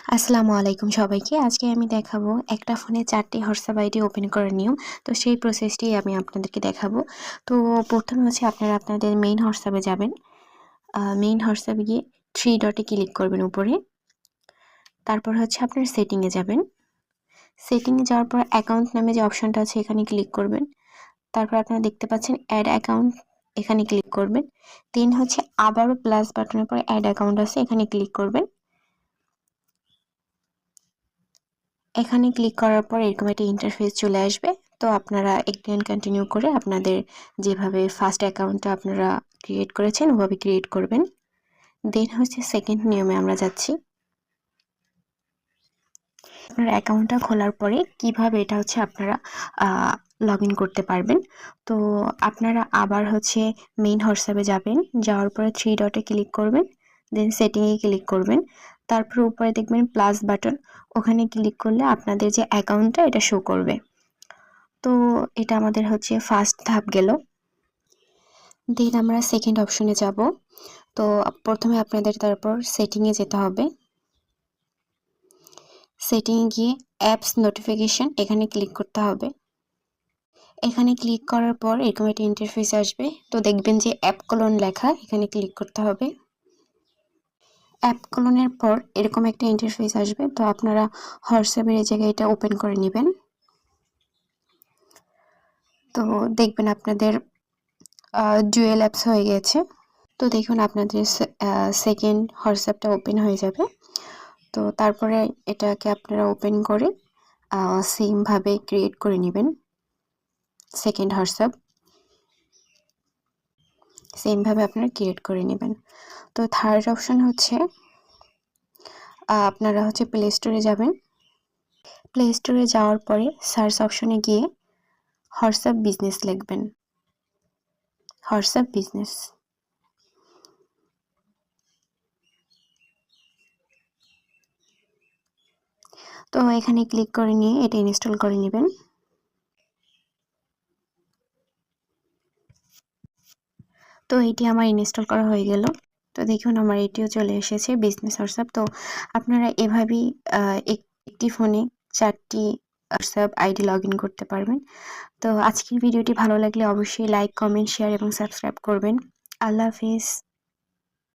আসসালামু আলাইকুম সবাইকে। আজকে আমি দেখাবো একটা ফোনে ৪টি হোয়াটসঅ্যাপ আইডি ওপেন করার নিয়ম। তো সেই প্রসেসটি আমি আপনাদেরকে দেখাবো। তো প্রথমে হচ্ছে আপনারা আপনাদের মেইন হোয়াটসঅ্যাপে যাবেন। মেইন হোয়াটসঅ্যাপে গিয়ে 3 ডটে ক্লিক করবেন উপরে। তারপর হচ্ছে আপনার সেটিংয়ে যাবেন। সেটিংয়ে যাওয়ার পর অ্যাকাউন্ট নামে যে অপশনটা আছে এখানে ক্লিক করবেন। তারপর আপনারা দেখতে পাচ্ছেন অ্যাড অ্যাকাউন্ট, এখানে ক্লিক করবেন। দেন হচ্ছে আবারও প্লাস বাটনের পর অ্যাড অ্যাকাউন্ট আছে, এখানে ক্লিক করবেন। এখানে ক্লিক করার পর এরকম একটা ইন্টারফেস চলে আসবে। তো আপনারা এগ্রি এন্ড কন্টিনিউ করে আপনাদের যেভাবে ফার্স্ট অ্যাকাউন্টটা আপনারা ক্রিয়েট করেছেন ওভাবে ক্রিয়েট করবেন। দেন হচ্ছে সেকেন্ড নিয়মে আমরা যাচ্ছি। আপনার অ্যাকাউন্টটা খোলার পরে কিভাবে এটা হচ্ছে আপনারা লগ ইন করতে পারবেন। তো আপনারা আবার হচ্ছে মেইন হোয়াটসঅ্যাপে যাবেন, যাওয়ার পরে 3 ডটে ক্লিক করবেন, দেন সেটিংয়ে ক্লিক করবেন। তারপর উপরে দেখবেন প্লাস বাটন, ওখানে ক্লিক করলে আপনাদের যে অ্যাকাউন্টটা এটা শো করবে। তো এটা আমাদের হচ্ছে ফার্স্ট ধাপ গেল। দেন আমরা সেকেন্ড অপশনে যাব। তো প্রথমে আপনাদের তারপর সেটিংয়ে যেতে হবে। সেটিংয়ে গিয়ে অ্যাপস নোটিফিকেশন এখানে ক্লিক করতে হবে। এখানে ক্লিক করার পর এরকম একটা ইন্টারফেস আসবে। তো দেখবেন যে অ্যাপ কলন লেখা, এখানে ক্লিক করতে হবে। অ্যাপ কলনের পর এরকম একটা ইন্টারফেস আসবে। তো আপনারা হোয়াটসঅ্যাপের এই জায়গায় এটা ওপেন করে নেবেন। তো দেখবেন আপনাদের ডুয়েল অ্যাপস হয়ে গেছে। তো দেখুন আপনাদের সেকেন্ড হোয়াটসঅ্যাপটা ওপেন হয়ে যাবে। তো তারপরে এটাকে আপনারা ওপেন করে সেমভাবে ক্রিয়েট করে নেবেন। সেকেন্ড হোয়াটসঅ্যাপ সেমভাবে আপনারা ক্রিয়েট করে নেবেন। তো থার্ড অপশন হচ্ছে আপনারা হচ্ছে প্লে স্টোরে যাবেন। প্লে স্টোরে যাওয়ার পরে সার্চ অপশনে গিয়ে হোয়াটসঅ্যাপ বিজনেস লিখবেন। WhatsApp business. তো এখানে ক্লিক করে নিয়ে এটা ইনস্টল করে নেবেন। তো এটি আমার ইনস্টল করা হয়ে গেল। তো দেখুন আমার এটিও চলে এসেছে বিজনেস হোয়াটসঅ্যাপ। তো আপনারা এভাবেই একটি ফোনে 4টি হোয়াটসঅ্যাপ আইডি লগ ইন করতে পারবেন। তো আজকের ভিডিওটি ভালো লাগলে অবশ্যই লাইক, কমেন্ট, শেয়ার এবং সাবস্ক্রাইব করবেন। আল্লাহ হাফিজ।